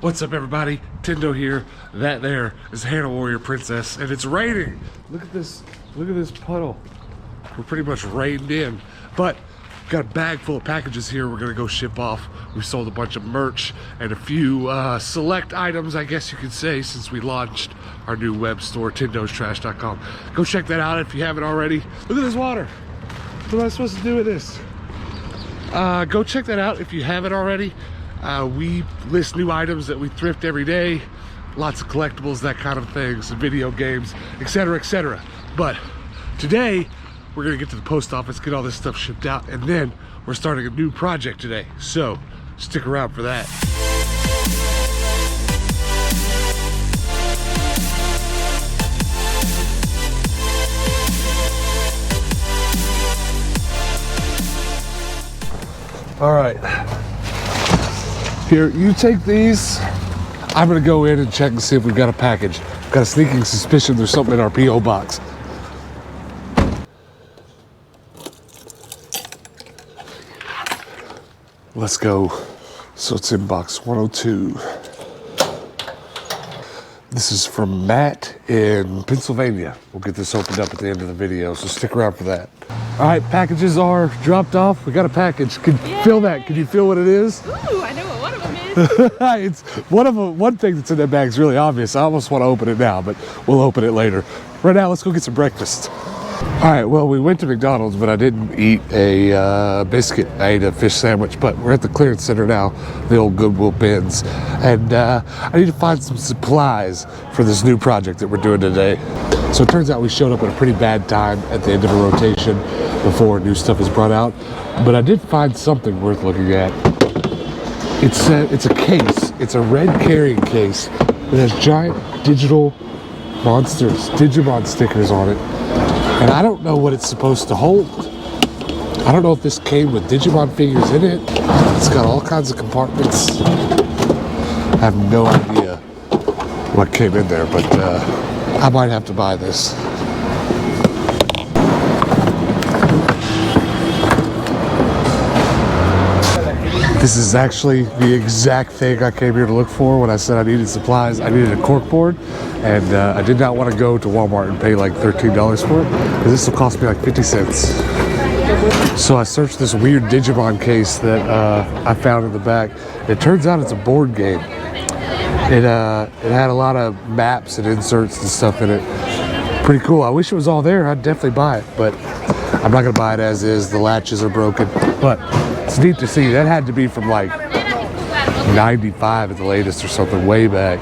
What's up, everybody? Tendo here. That there is Hannah Warrior Princess, and it's raining. Look at this puddle. We're pretty much rained in, but got a bag full of packages here we're gonna go ship off. We sold a bunch of merch and a few select items, I guess you could say, since we launched our new web store, TENDO'S.com. Go check that out if you haven't already. Look at this water. What am I supposed to do with this? Go check that out if you haven't already. We list new items that we thrift every day, lots of collectibles, that kind of thing, some video games, etc., etc. But today we're gonna get to the post office, get all this stuff shipped out, and then we're starting a new project today, so stick around for that. All right, here, you take these. I'm gonna go in and check and see if we've got a package. I've got a sneaking suspicion there's something in our P.O. box. Let's go. So it's in box 102. This is from Matt in Pennsylvania. We'll get this opened up at the end of the video, so stick around for that. All right, packages are dropped off. We got a package. Can you feel that? Can you feel what it is? Ooh, I know what one of them is. It's one thing that's in that bag is really obvious. I almost want to open it now, but we'll open it later. Right now, let's go get some breakfast. All right, well, we went to McDonald's, but I didn't eat a biscuit. I ate a fish sandwich, but we're at the clearance center now, the old Goodwill bins. And I need to find some supplies for this new project that we're doing today. So it turns out we showed up at a pretty bad time at the end of a rotation before new stuff is brought out. But I did find something worth looking at. It's a case. It's a red carrying case that has giant digital monsters, Digimon stickers on it. And I don't know what it's supposed to hold. I don't know if this came with Digimon figures in it. It's got all kinds of compartments. I have no idea what came in there, but I might have to buy this. This is actually the exact thing I came here to look for when I said I needed supplies. I needed a cork board, and I did not want to go to Walmart and pay like $13 for it, because this will cost me like 50 cents. So I searched this weird Digimon case that I found in the back. It turns out it's a board game. It had a lot of maps and inserts and stuff in it. Pretty cool. I wish it was all there. I'd definitely buy it, but I'm not gonna buy it as is. The latches are broken, but it's neat to see. That had to be from like 95 at the latest or something, way back.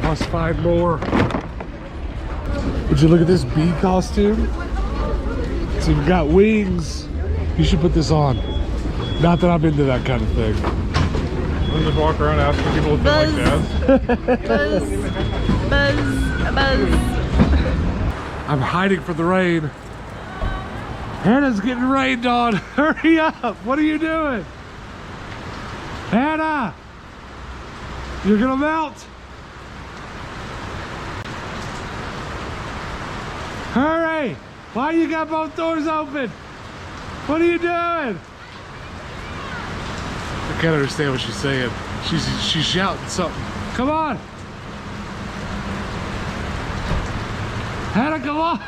Must find more. Would you look at this bee costume? So you've got wings. You should put this on. Not that I'm into that kind of thing. I'm just walk around asking people if they like dads. Buzz. I'm hiding from the rain. Hannah's getting rained on. Hurry up. What are you doing? Hannah! You're gonna melt. Hurry! Why you got both doors open? What are you doing? I can't understand what she's saying. She's shouting something. Come on! Hannah, come on!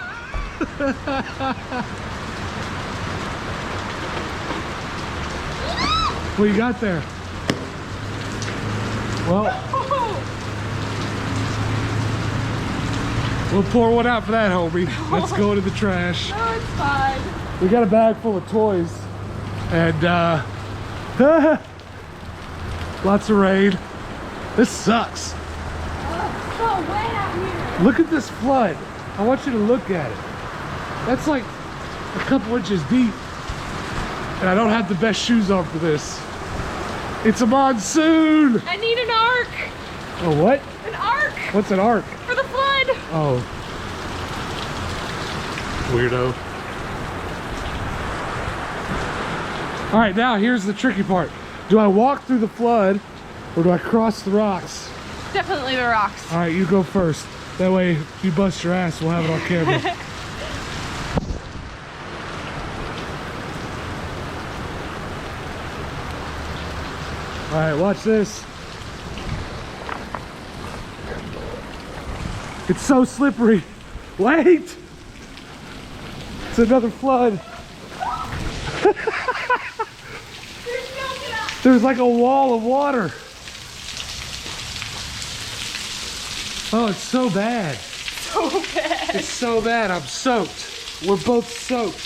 What you got there? Well, we'll pour one out for that, homie. Let's go into the trash. No, it's fine. We got a bag full of toys, and lots of rain. This sucks. It's so wet out here. Look at this flood. I want you to look at it. That's like a couple inches deep, and I don't have the best shoes on for this. It's a monsoon. I need an ark. Oh, what? An ark. What's an ark? For the flood. Oh. Weirdo. All right, now here's the tricky part. Do I walk through the flood or do I cross the rocks? Definitely the rocks. All right, you go first. That way, if you bust your ass, we'll have it on camera. All right, watch this. It's so slippery. Wait! It's another flood. There's like a wall of water. Oh, it's so bad. So bad. It's so bad. I'm soaked. We're both soaked.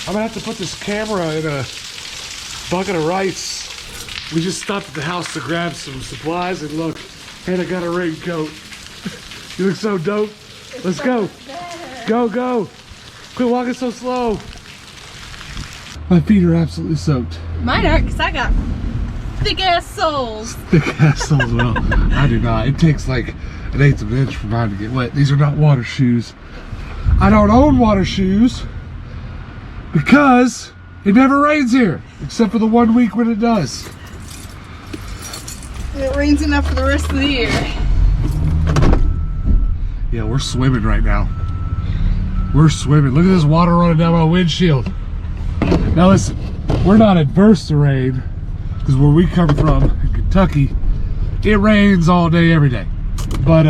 I'm gonna have to put this camera in a bucket of rice. We just stopped at the house to grab some supplies, and look, Hannah got a raincoat. You look so dope. Let's go. Go, go. Quit walking so slow. My feet are absolutely soaked. Mine aren't, because I got thick ass soles. Thick ass soles. Well, I do not. It takes like an eighth of an inch for mine to get wet. These are not water shoes. I don't own water shoes because it never rains here, except for the 1 week when it does. It rains enough for the rest of the year. Yeah, we're swimming right now. We're swimming. Look at this water running down my windshield. Now listen, we're not adverse to rain, because where we come from in Kentucky, it rains all day, every day. But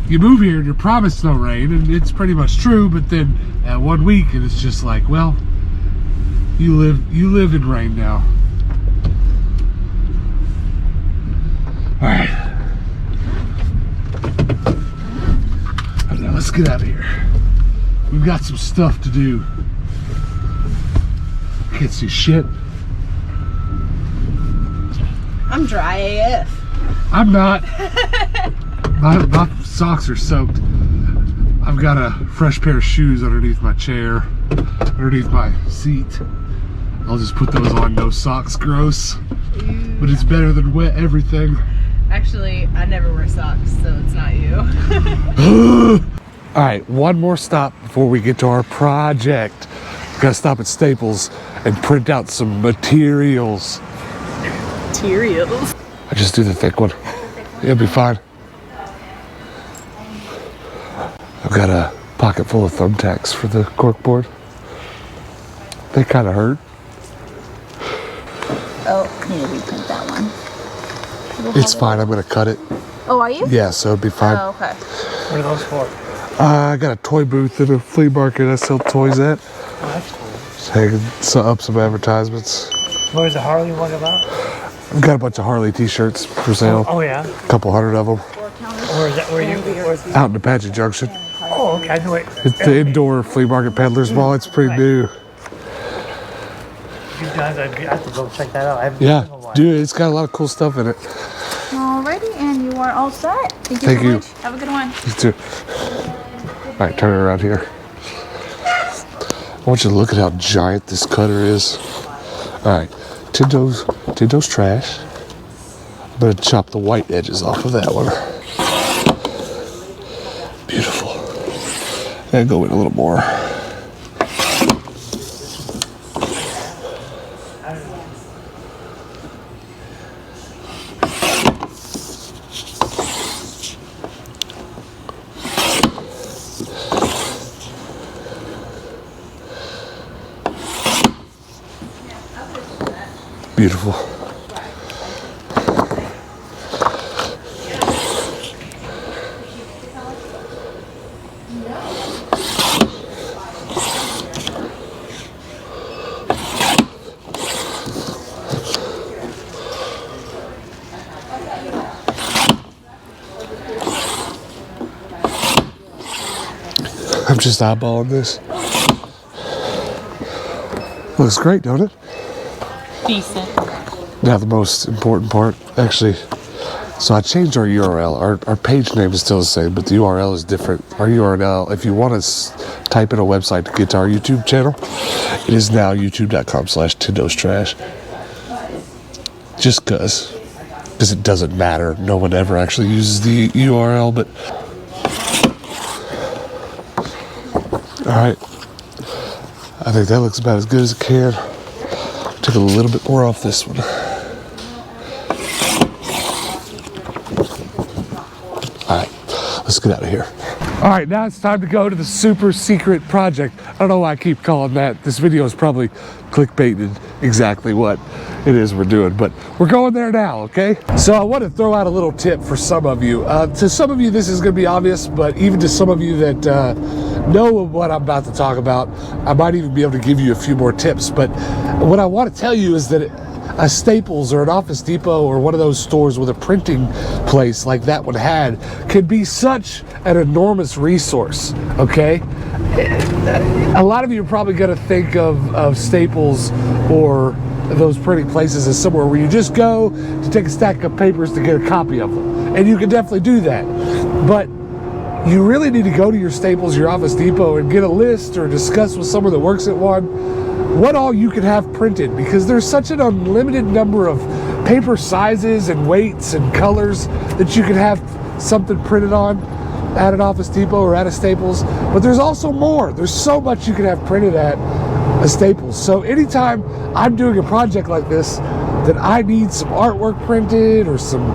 you move here and you're promised no rain, and it's pretty much true, but then at 1 week and it's just like, well, you live in rain now. All right. Now let's get out of here. We've got some stuff to do. Can't see shit. I'm dry AF. I'm not. My socks are soaked. I've got a fresh pair of shoes underneath my chair, underneath my seat. I'll just put those on. No socks, gross. But it's better than wet everything. Actually, I never wear socks, so it's not you. All right, one more stop before we get to our project. Gotta stop at Staples and print out some materials. Materials? I just do the thick one. It'll be fine. I've got a pocket full of thumbtacks for the corkboard. They kind of hurt. Oh, need to reprint that one. It's fine, I'm gonna cut it. Oh, are you? Yeah, so it'll be fine. Oh, okay. What are those for? I got a toy booth at a flea market I sell toys at. Oh, that's cool. Just hanging up some advertisements. What is the Harley one about? I've got a bunch of Harley t-shirts for sale. Oh, yeah. A couple hundred of them. Where is that? Where you? Where's Out in Apache Junction. Oh, okay. I know it. It's the indoor flea market peddler's mall. It's pretty new. You guys, I have to go check that out. I haven't Yeah, been in a while. dude, it's got a lot of cool stuff in it. Alrighty, and you are all set. Thank you Thank so you. much. Have a good one. You too. All right, turn it around here. I want you to look at how giant this cutter is. All right, TENDO'S trash. I'm gonna chop the white edges off of that one. Beautiful. Gotta go in a little more. Beautiful. I'm just eyeballing this. Looks great, don't it? Decent. Now the most important part, actually, so I changed our URL. Our page name is still the same, but the URL is different. Our URL, if you want to type in a website to get to our YouTube channel, it is now youtube.com/TENDO'S trash. Just because it doesn't matter. No one ever actually uses the URL, but all right. I think that looks about as good as it can. Take a little bit more off this one. All right, let's get out of here. All right, now it's time to go to the super secret project. I don't know why I keep calling that. This video is probably clickbaited exactly what it is we're doing, but we're going there now, okay? So I want to throw out a little tip for some of you. To some of you, this is going to be obvious, but even to some of you that know what I'm about to talk about, I might even be able to give you a few more tips. But what I want to tell you is that a Staples or an Office Depot or one of those stores with a printing place like that one had can be such an enormous resource, okay? A lot of you are probably going to think of Staples or those printing places as somewhere where you just go to take a stack of papers to get a copy of them. And you can definitely do that. But you really need to go to your Staples, your Office Depot, and get a list or discuss with someone that works at one what all you can have printed, because there's such an unlimited number of paper sizes and weights and colors that you can have something printed on at an Office Depot or at a Staples. But there's also more. There's so much you can have printed at a Staples. So anytime I'm doing a project like this that I need some artwork printed or some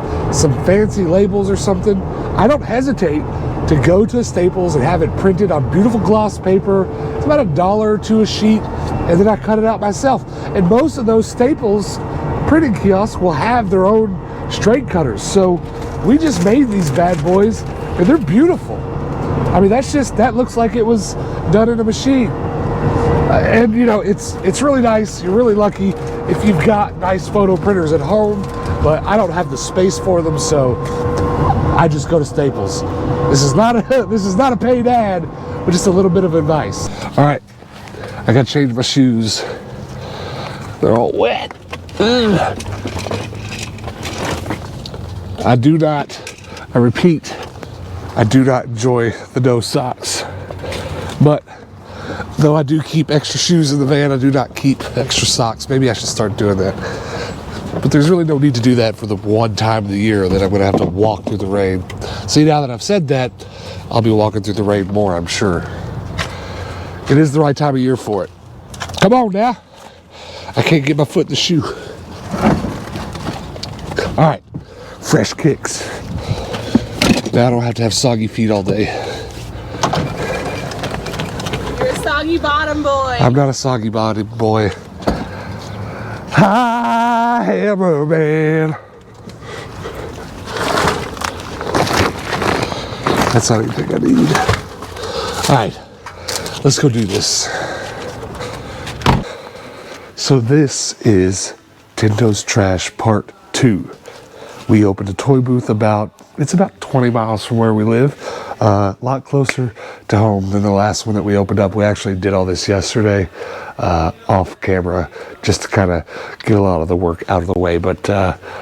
fancy labels or something, I don't hesitate to go to a Staples and have it printed on beautiful gloss paper. It's about $1 or $2 a sheet, and then I cut it out myself. And most of those Staples printing kiosks will have their own straight cutters. So we just made these bad boys, and they're beautiful. I mean, that looks like it was done in a machine. And you know, it's really nice. You're really lucky if you've got nice photo printers at home, but I don't have the space for them, so I just go to Staples. This is not a paid ad, but just a little bit of advice. All right, I got to change my shoes. They're all wet. I repeat, I do not enjoy the no socks. But though I do keep extra shoes in the van, I do not keep extra socks. Maybe I should start doing that. But there's really no need to do that for the one time of the year that I'm going to have to walk through the rain. See, now that I've said that, I'll be walking through the rain more, I'm sure. It is the right time of year for it. Come on now. I can't get my foot in the shoe. All right, fresh kicks. Now I don't have to have soggy feet all day. You're a soggy bottom boy. I'm not a soggy bottom boy. I am a man. That's not anything I need. All right, let's go do this. So this is TENDO'S Trash Part 2. We opened a toy booth about 20 miles from where we live. A lot closer to home than the last one that we opened up. We actually did all this yesterday off camera just to kind of get a lot of the work out of the way. But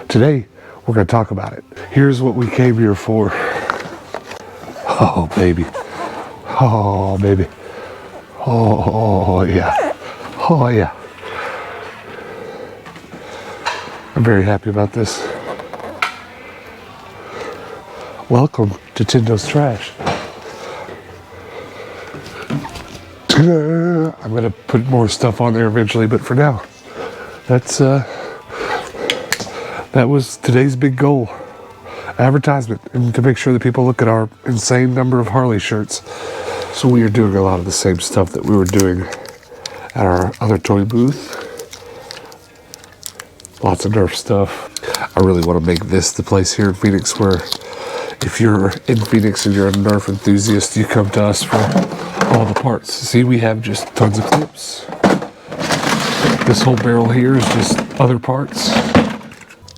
today we're going to talk about it. Here's what we came here for. Oh, baby. Oh, baby. Oh, yeah. Oh, yeah. I'm very happy about this. Welcome to TENDO'S Trash. I'm gonna put more stuff on there eventually, but for now, that was today's big goal. Advertisement, and to make sure that people look at our insane number of Harley shirts. So we are doing a lot of the same stuff that we were doing at our other toy booth. Lots of Nerf stuff. I really want to make this the place here in Phoenix where if you're in Phoenix and you're a Nerf enthusiast, you come to us for all the parts. See, we have just tons of clips. This whole barrel here is just other parts.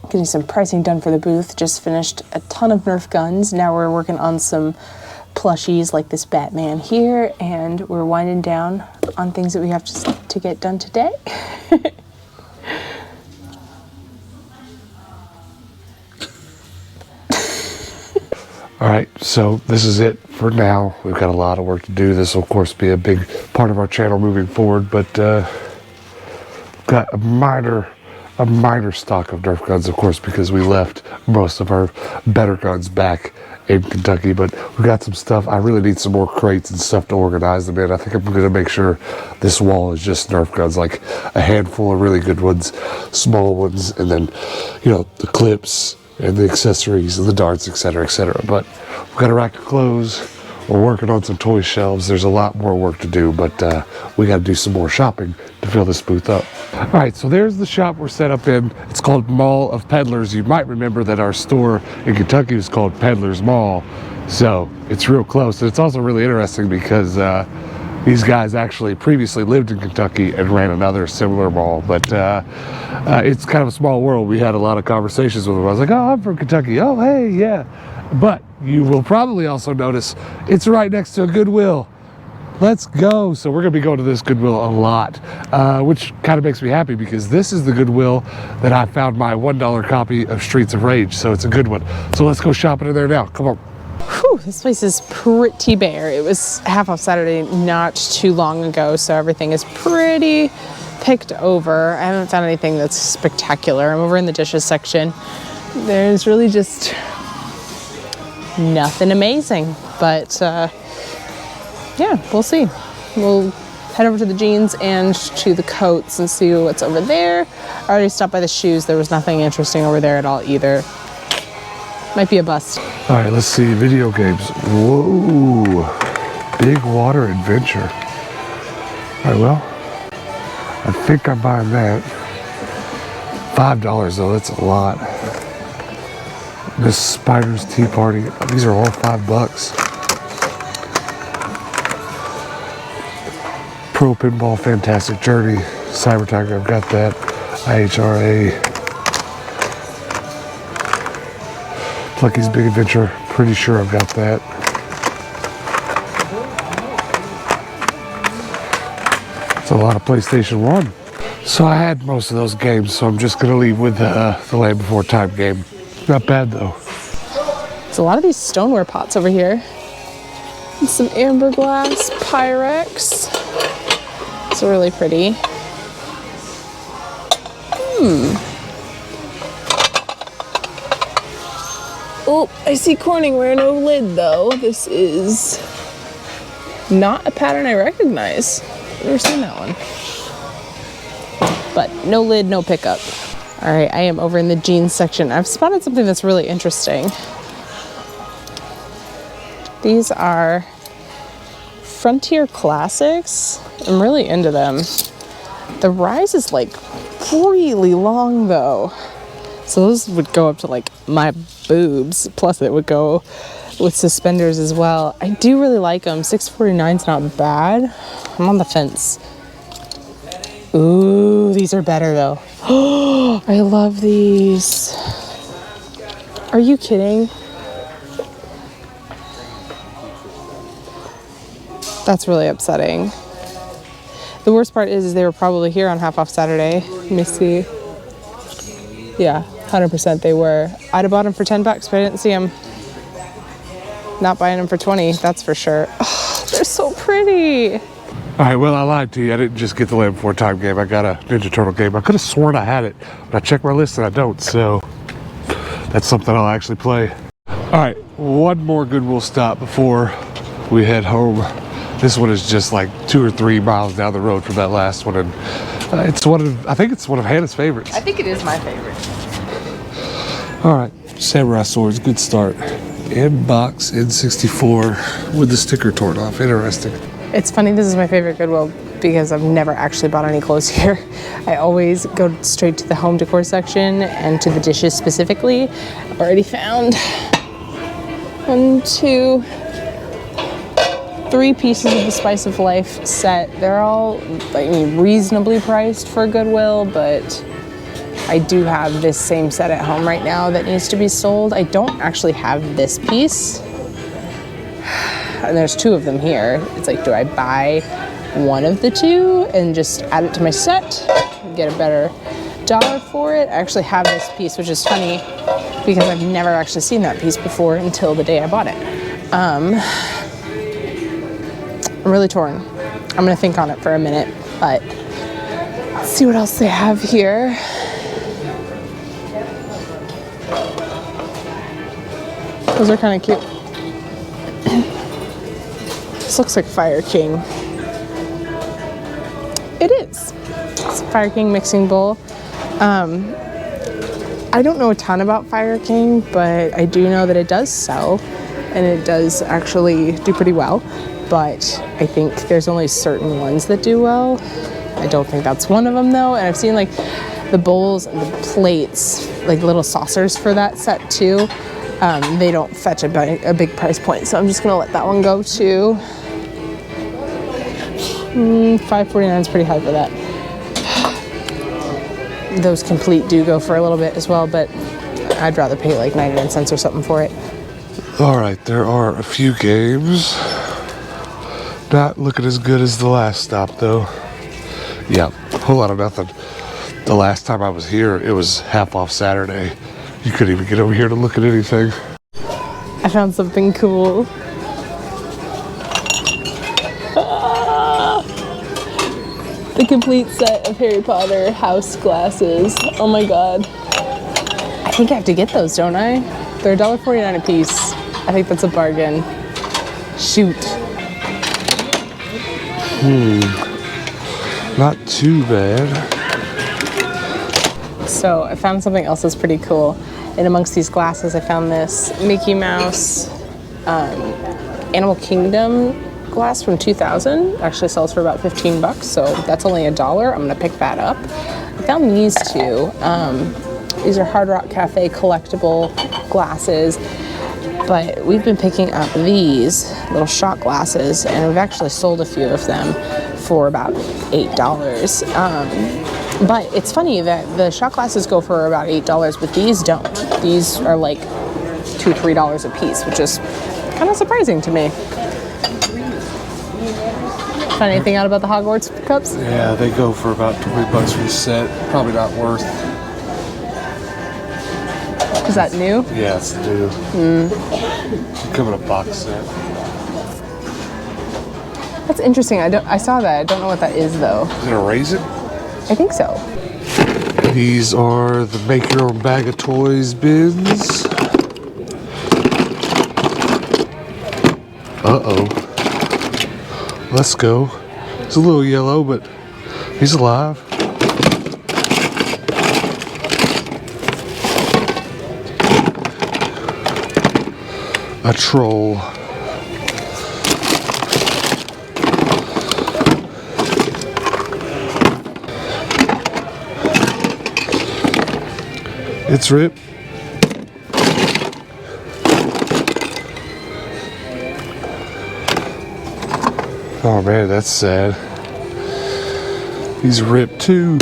Getting some pricing done for the booth. Just finished a ton of Nerf guns. Now we're working on some plushies like this Batman here, and we're winding down on things that we have to get done today. All right, so this is it for now. We've got a lot of work to do. This will, of course, be a big part of our channel moving forward, but got a minor stock of Nerf guns, of course, because we left most of our better guns back in Kentucky, but we got some stuff. I really need some more crates and stuff to organize them in. I think I'm going to make sure this wall is just Nerf guns, like a handful of really good ones, small ones, and then, you know, the clips and the accessories and the darts, etc., etc. But we've got a rack of clothes, We're working on some toy shelves. There's a lot more work to do, but we got to do some more shopping to fill this booth up. All right, so there's the shop we're set up in. It's called Mall of Peddlers. You might remember that our store in Kentucky was called Peddlers Mall, so it's real close. And it's also really interesting because these guys actually previously lived in Kentucky and ran another similar mall, but it's kind of a small world. We had a lot of conversations with them. I was like, oh, I'm from Kentucky. Oh, hey, yeah. But you will probably also notice it's right next to a Goodwill. Let's go. So we're going to be going to this Goodwill a lot, which kind of makes me happy because this is the Goodwill that I found my $1 copy of Streets of Rage. So it's a good one. So let's go shopping in there now. Come on. Whew, this place is pretty bare. It was half off Saturday not too long ago, so everything is pretty picked over. I haven't found anything that's spectacular. I'm over in the dishes section. There's really just nothing amazing, but yeah, we'll see. We'll head over to the jeans and to the coats and see what's over there. I already stopped by the shoes. There was nothing interesting over there at all either. Might be a bust. All right, let's see. Video games. Whoa. Big water adventure. All right, well, I think I'm buying that. $5 though, that's a lot. Miss Spider's Tea Party. These are all $5. Pro Pinball Fantastic Journey. Cyber Tiger, I've got that. IHRA. Lucky's Big Adventure. Pretty sure I've got that. It's a lot of PlayStation 1. So I had most of those games, so I'm just going to leave with the Land Before Time game. Not bad though. There's a lot of these stoneware pots over here. And some amber glass Pyrex. It's really pretty. Oh, I see Corningware, no lid though. This is not a pattern I recognize. I've never seen that one. But no lid, no pickup. All right, I am over in the jeans section. I've spotted something that's really interesting. These are Frontier Classics. I'm really into them. The rise is like really long though. So those would go up to like my boobs. Plus it would go with suspenders as well. I do really like them. $6.49 is not bad. I'm on the fence. Ooh, these are better though. Oh, I love these. Are you kidding? That's really upsetting. The worst part is they were probably here on half off Saturday. Let me see. Yeah, 100% they were. I'd have bought them for $10, but I didn't see them. Not buying them for 20, that's for sure. Oh, they're so pretty. All right, well, I lied to you. I didn't just get the Land Before Time game. I got a Ninja Turtle game. I could have sworn I had it, but I checked my list and I don't, so that's something I'll actually play. All right, one more Goodwill stop before we head home. This one is just like 2 or 3 miles down the road from that last one, and it's I think it's one of Hannah's favorites. I think it is my favorite. All right, Samurai Swords, good start. Inbox N64 with the sticker torn off. Interesting. It's funny, this is my favorite Goodwill because I've never actually bought any clothes here. I always go straight to the home decor section and to the dishes specifically. I've already found 1, 2, 3 pieces of the Spice of Life set. They're all reasonably priced for Goodwill, but I do have this same set at home right now that needs to be sold. I don't actually have this piece. And there's 2 of them here. It's like, do I buy one of the 2 and just add it to my set and get a better dollar for it? I actually have this piece, which is funny because I've never actually seen that piece before until the day I bought it. I'm really torn. I'm gonna think on it for a minute, but let's see what else they have here. Those are kind of cute. This looks like Fire King. It is. It's a Fire King mixing bowl. I don't know a ton about Fire King, but I do know that it does sell and it does actually do pretty well. But I think there's only certain ones that do well. I don't think that's one of them though. And I've seen like the bowls and the plates, like little saucers for that set too. They don't fetch a big price point, so I'm just gonna let that one go to $5.49 is pretty high for that. Those complete do go for a little bit as well, but I'd rather pay like 99 cents or something for it. All right, there are a few games. Not looking as good as the last stop though. Yeah, a whole lot of nothing. The last time I was here, it was half off Saturday. You couldn't even get over here to look at anything. I found something cool. The complete set of Harry Potter house glasses. Oh my god. I think I have to get those, don't I? They're $1.49 a piece. I think that's a bargain. Shoot. Not too bad. So I found something else that's pretty cool. And amongst these glasses, I found this Mickey Mouse Animal Kingdom glass from 2000. Actually sells for about 15 bucks, so that's only $1. I'm gonna pick that up. I found these two. These are Hard Rock Cafe collectible glasses, but we've been picking up these little shot glasses, and we've actually sold a few of them for about $8. But it's funny that the shot glasses go for about $8, but these don't. These are like $2, $3 a piece, which is kind of surprising to me. Find anything out about the Hogwarts cups? Yeah, they go for about 20 bucks for the set. Probably not worth. Is that new? Yeah, it's new. They come in a box set. That's interesting. I saw that. I don't know what that is though. Is it a raisin? I think so. These are the make your own bag of toys bins. Uh-oh. Let's go. It's a little yellow, but he's alive. A troll. It's ripped. Oh man, that's sad. He's ripped too.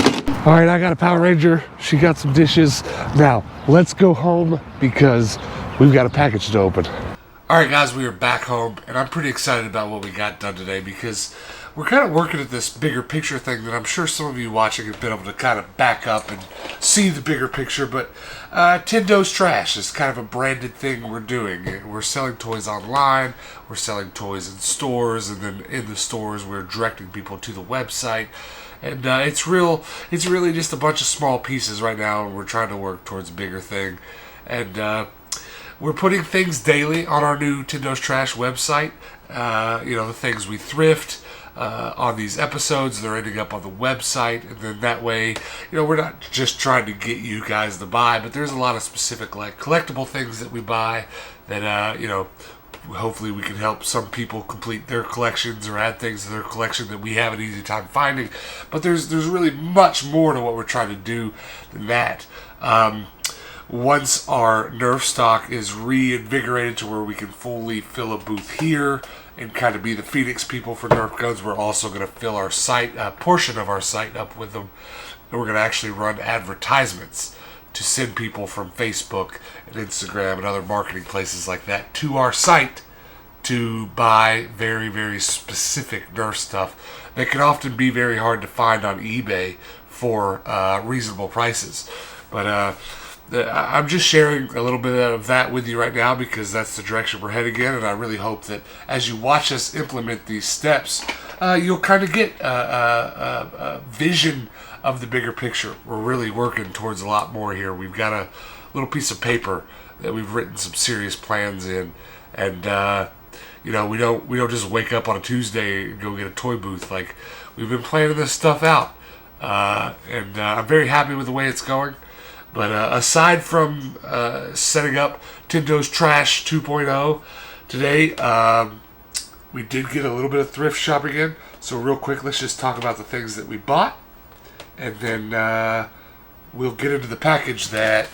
All right, I got a Power Ranger. She got some dishes. Now, let's go home because we've got a package to open. All right, guys, we are back home, and I'm pretty excited about what we got done today because we're kind of working at this bigger picture thing that I'm sure some of you watching have been able to kind of back up and see the bigger picture, but TENDO'S Trash is kind of a branded thing we're doing. We're selling toys online, we're selling toys in stores, and then in the stores we're directing people to the website. And it's really just a bunch of small pieces right now, and we're trying to work towards a bigger thing. And we're putting things daily on our new TENDO'S Trash website. The things we thrift on these episodes, they're ending up on the website, and then that way, we're not just trying to get you guys to buy, but there's a lot of specific like collectible things that we buy that hopefully we can help some people complete their collections or add things to their collection that we have an easy time finding. But there's really much more to what we're trying to do than that. Once our Nerf stock is reinvigorated to where we can fully fill a booth here and kind of be the Phoenix people for Nerf guns, we're also going to fill our site, a portion of our site up with them. And we're going to actually run advertisements to send people from Facebook and Instagram and other marketing places like that to our site to buy very, very specific Nerf stuff that can often be very hard to find on eBay for reasonable prices. But I'm just sharing a little bit of that with you right now because that's the direction we're heading in, and I really hope that as you watch us implement these steps, you'll kind of get a vision of the bigger picture. We're really working towards a lot more here. We've got a little piece of paper that we've written some serious plans in, and we don't just wake up on a Tuesday and go get a toy booth. Like, we've been planning this stuff out, and I'm very happy with the way it's going. But aside from setting up TENDO'S Trash 2.0, Today, we did get a little bit of thrift shopping in. So real quick, let's just talk about the things that we bought. And then we'll get into the package that,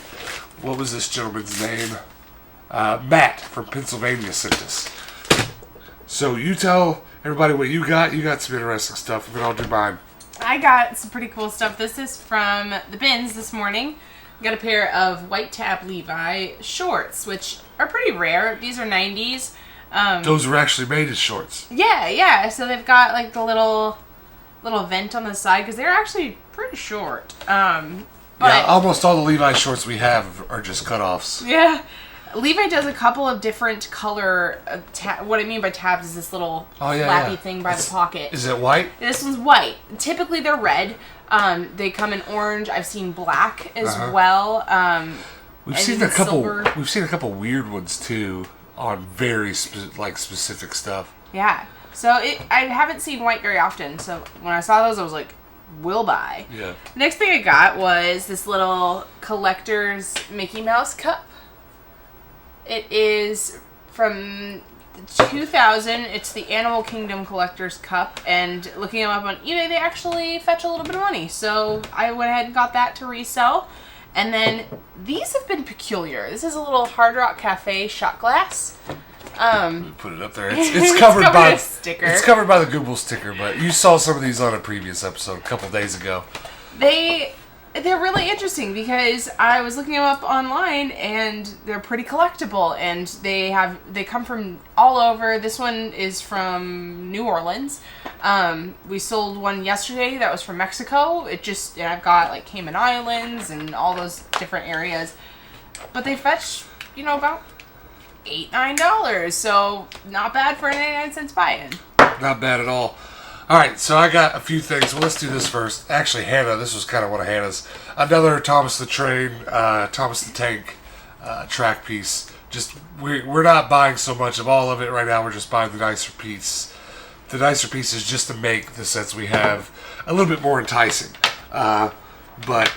what was this gentleman's name? Matt from Pennsylvania sent us. So you tell everybody what you got. You got some interesting stuff, and then I'll do mine. I got some pretty cool stuff. This is from the bins this morning. I got a pair of white tab Levi shorts, which are pretty rare. These are 90s. Those were actually made as shorts. Yeah. So they've got like the little vent on the side because they're actually pretty short. But Yeah, almost all the Levi shorts we have are just cutoffs. yeah, Levi does a couple of different color. What I mean by tabs is this little flappy thing by the pocket. Is it white? This one's white. Typically they're red. They come in orange. I've seen black as well. We've seen a couple. Silver. We've seen a couple weird ones too on very specific stuff. Yeah. So I haven't seen white very often. So when I saw those, I was like, "Will buy." Yeah. Next thing I got was this little collector's Mickey Mouse cup. It is from 2000. It's the Animal Kingdom Collector's Cup, and looking them up on eBay, they actually fetch a little bit of money. So I went ahead and got that to resell. And then these have been peculiar. This is a little Hard Rock Cafe shot glass. Let me put it up there. It's covered by a sticker. It's covered by the Google sticker, but you saw some of these on a previous episode a couple days ago. They're really interesting because I was looking them up online and they're pretty collectible, and they come from all over. This one is from New Orleans. We sold one yesterday that was from Mexico. And I've got like Cayman Islands and all those different areas, but they fetch about $8-9, so not bad for a 99-cent buy-in. Not bad at all. All right, so I got a few things. Well, let's do this first. Actually, Hannah, this was kind of one of Hannah's. Another Thomas the Tank track piece. Just we're not buying so much of all of it right now. We're just buying the nicer piece. The nicer pieces just to make the sets we have a little bit more enticing. But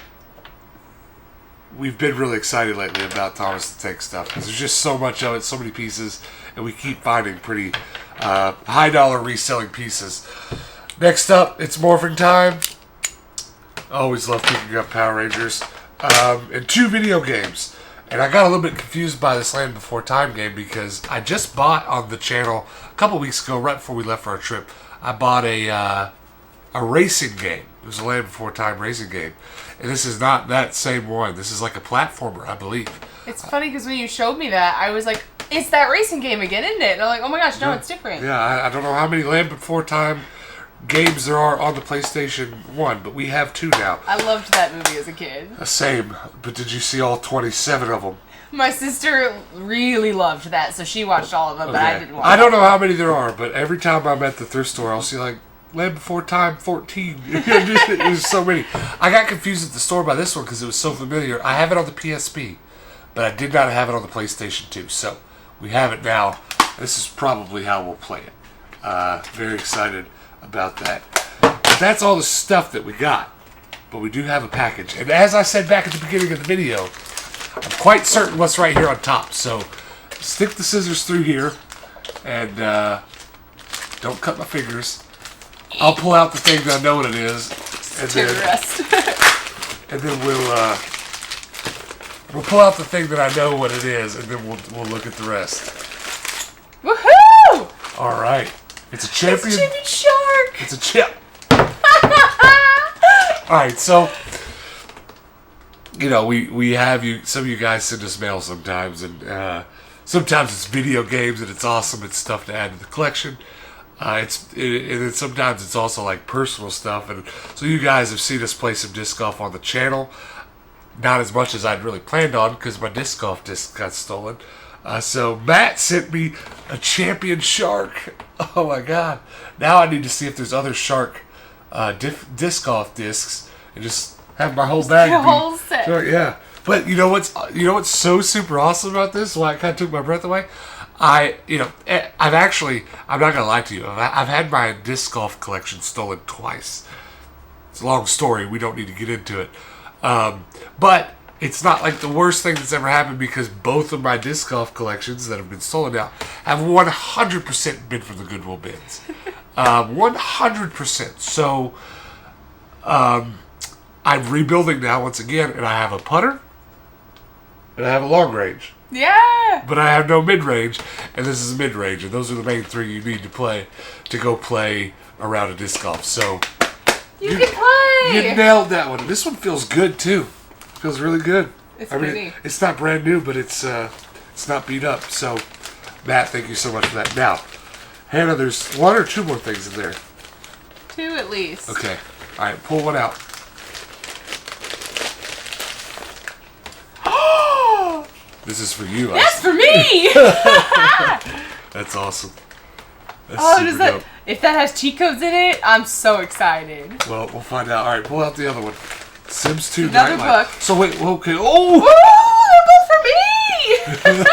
we've been really excited lately about Thomas the Tank stuff because there's just so much of it, so many pieces, and we keep finding pretty high dollar reselling pieces. Next up, it's morphing time. Always love picking up Power Rangers. And 2 video games. And I got a little bit confused by this Land Before Time game because I just bought on the channel a couple weeks ago, right before we left for our trip, I bought a racing game. It was a Land Before Time racing game. And this is not that same one. This is like a platformer, I believe. It's funny because when you showed me that, I was like, it's that racing game again, isn't it? And I'm like, oh my gosh, no, it's different. Yeah, I don't know how many Land Before Time games there are on the PlayStation 1, but we have 2 now. I loved that movie as a kid. Same, but did you see all 27 of them? My sister really loved that, so she watched all of them, but I didn't watch I don't know how many there are, but every time I'm at the thrift store, I'll see like Land Before Time 14. There's so many. I got confused at the store by this one because it was so familiar. I have it on the PSP, but I did not have it on the PlayStation 2, so we have it now. This is probably how we'll play it. Very excited about that. But that's all the stuff that we got. But we do have a package. And as I said back at the beginning of the video, I'm quite certain what's right here on top. So stick the scissors through here and don't cut my fingers. I'll pull out the thing that I know what it is. And then we'll pull out the thing that I know what it is, and then we'll look at the rest. Woohoo! All right. It's a champion. It's a champion shark. It's a chip. All right, so we have you. Some of you guys send us mail sometimes, and sometimes it's video games, and it's awesome. It's stuff to add to the collection. And then sometimes it's also like personal stuff, and so you guys have seen us play some disc golf on the channel. Not as much as I'd really planned on because my disc golf disc got stolen. So Matt sent me a champion shark. Oh my god! Now I need to see if there's other shark disc golf discs and just have my whole bag. The whole set. Shark, yeah, but you know what's so super awesome about this? Why it kind of took my breath away. I'm not gonna lie to you. I've had my disc golf collection stolen twice. It's a long story. We don't need to get into it. But it's not like the worst thing that's ever happened because both of my disc golf collections that have been stolen now have 100% been from the Goodwill bins. 100%. So I'm rebuilding now once again, and I have a putter and I have a long range. Yeah. But I have no mid-range, and this is a mid-range, and those are the main three you need to go play around a disc golf. So You can play. you nailed that one. This one feels good too. Feels really good. It's I mean, pretty. it's not brand new, but it's not beat up. So, Matt, thank you so much for that. Now, Hannah, there's one or two more things in there. 2 at least. Okay. All right, pull one out. This is for you. That's for me. That's awesome. That's Oh, super does that? dope. If that has cheat codes in it, I'm so excited. Well, we'll find out. All right, pull out the other one. Sims 2 Another Nightlife. book. So wait, okay. Oh! Ooh, they're both for me.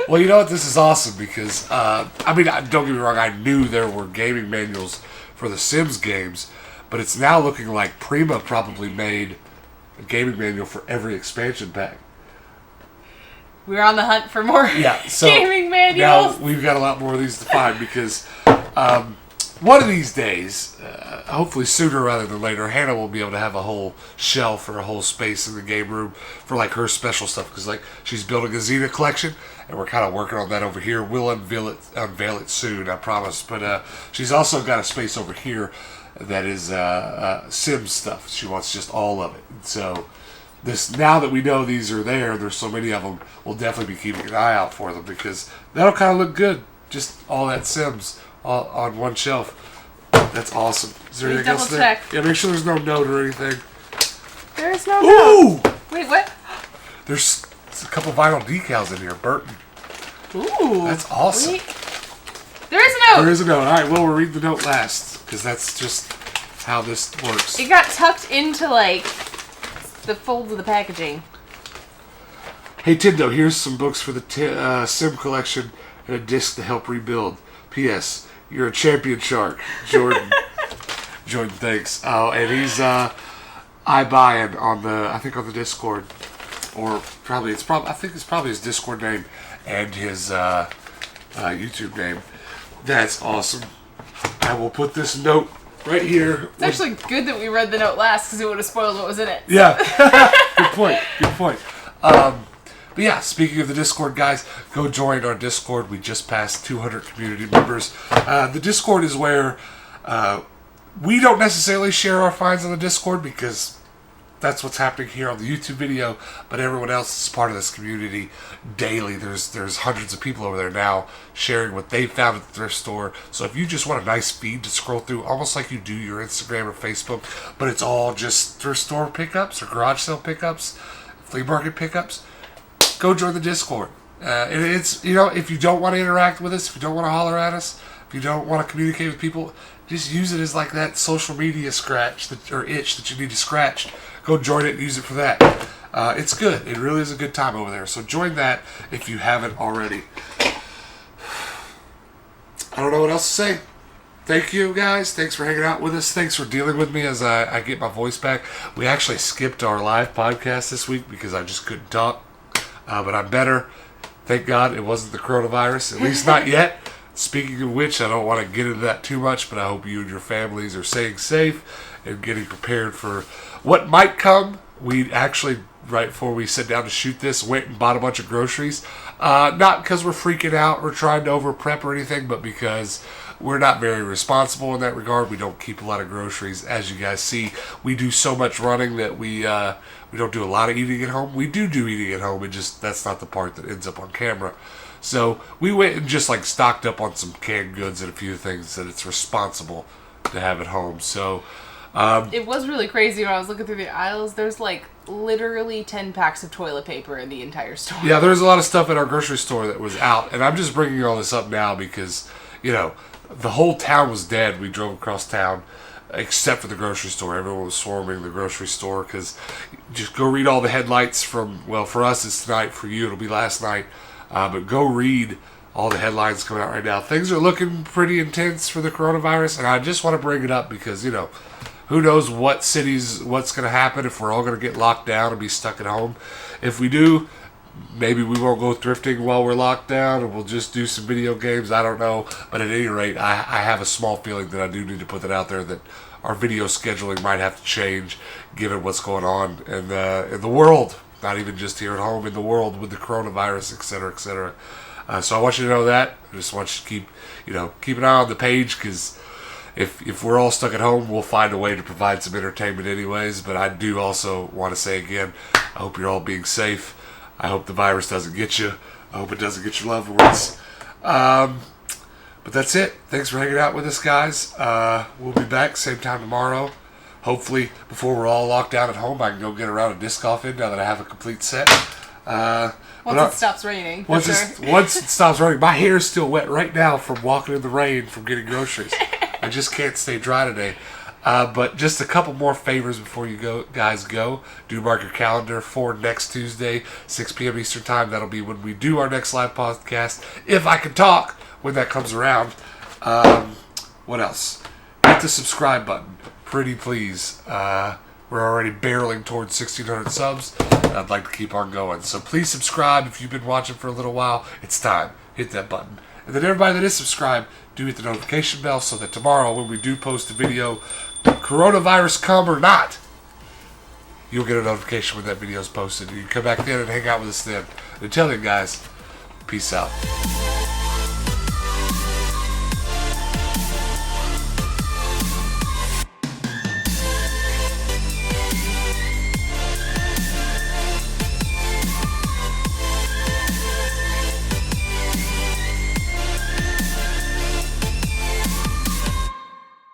Well, you know what? This is awesome because, I mean, don't get me wrong, I knew there were gaming manuals for the Sims games, but it's now looking like Prima probably made a gaming manual for every expansion pack. We're on the hunt for more So gaming manuals. now we've got a lot more of these to find because one of these days, hopefully sooner rather than later, Hannah will be able to have a whole shelf or a whole space in the game room for like her special stuff because like she's building a Xena collection and we're kind of working on that over here. We'll unveil it soon, I promise. But she's also got a space over here that is Sims stuff. She wants just all of it. So now that we know these are there's so many of them, we'll definitely be keeping an eye out for them because that'll kind of look good. Just all that Sims all on one shelf. That's awesome. Is there anything else there? Double check. Yeah, make sure there's no note or anything. There's no Ooh! note. Wait, what? There's a couple vinyl decals in here. Burton. Ooh. That's awesome. Wait. There is a note. There is a note. All right, well, we'll read the note last because that's just how this works. It got tucked into like the folds of the packaging. Hey, Tendo, here's some books for the Sim collection and a disc to help rebuild. P.S. You're a champion shark, Jordan. Jordan, thanks. Oh, and he's iBuying on the Discord, or I think it's probably his Discord name and his YouTube name. That's awesome. I will put this note right here. It's actually good that we read the note last because it would have spoiled what was in it. Yeah. Good point. Good point. But yeah, speaking of the Discord, guys, go join our Discord. We just passed 200 community members. The Discord is where we don't necessarily share our finds on the Discord because that's what's happening here on the YouTube video, but everyone else is part of this community daily. There's hundreds of people over there now sharing what they found at the thrift store. So if you just want a nice feed to scroll through, almost like you do your Instagram or Facebook, but it's all just thrift store pickups or garage sale pickups, flea market pickups, go join the Discord. It's, if you don't want to interact with us, if you don't want to holler at us, if you don't want to communicate with people, just use it as like that social media scratch or itch that you need to scratch. Go join it and use it for that. It's good. It really is a good time over there. So join that if you haven't already. I don't know what else to say. Thank you, guys. Thanks for hanging out with us. Thanks for dealing with me as I get my voice back. We actually skipped our live podcast this week because I just couldn't talk. But I'm better. Thank God it wasn't the coronavirus, at least not yet. Speaking of which, I don't want to get into that too much, but I hope you and your families are staying safe and getting prepared for what might come. We actually, right before we sat down to shoot this, went and bought a bunch of groceries. Not because we're freaking out or trying to over prep or anything, but because we're not very responsible in that regard. We don't keep a lot of groceries. As you guys see, we do so much running that we don't do a lot of eating at home. We do eating at home, that's not the part that ends up on camera. So we went and just like stocked up on some canned goods and a few things that it's responsible to have at home. So it was really crazy when I was looking through the aisles. There's like literally 10 packs of toilet paper in the entire store. Yeah, there's a lot of stuff at our grocery store that was out, and I'm just bringing all this up now because the whole town was dead. We drove across town, except for the grocery store. Everyone was swarming the grocery store because just go read all the headlights for us it's tonight. For you, it'll be last night. But go read all the headlines coming out right now. Things are looking pretty intense for the coronavirus, and I just want to bring it up because, Who knows what cities, what's going to happen, if we're all going to get locked down and be stuck at home. If we do, maybe we won't go thrifting while we're locked down, and we'll just do some video games. I don't know. But at any rate, I have a small feeling that I do need to put that out there, that our video scheduling might have to change given what's going on in the world. Not even just here at home, in the world with the coronavirus, etc., etc. So I want you to know that. I just want you to keep an eye on the page, because if we're all stuck at home, we'll find a way to provide some entertainment anyways. But I do also want to say again, I hope you're all being safe. I hope the virus doesn't get you. I hope it doesn't get your loved ones. But that's it. Thanks for hanging out with us, guys. We'll be back same time tomorrow. Hopefully, before we're all locked down at home, I can go get a round of disc golf in now that I have a complete set. Once it stops raining. Once it stops raining. My hair is still wet right now from walking in the rain from getting groceries. I just can't stay dry today. But just a couple more favors before you guys go. Do mark your calendar for next Tuesday, 6 p.m. Eastern Time. That'll be when we do our next live podcast, if I can talk when that comes around. What else? Hit the subscribe button. Pretty please. We're already barreling towards 1,600 subs. And I'd like to keep on going. So please subscribe if you've been watching for a little while. It's time. Hit that button. And then everybody that is subscribed, do hit the notification bell so that tomorrow when we do post a video, coronavirus come or not, you'll get a notification when that video is posted. You can come back in and hang out with us then. Until then, guys, peace out.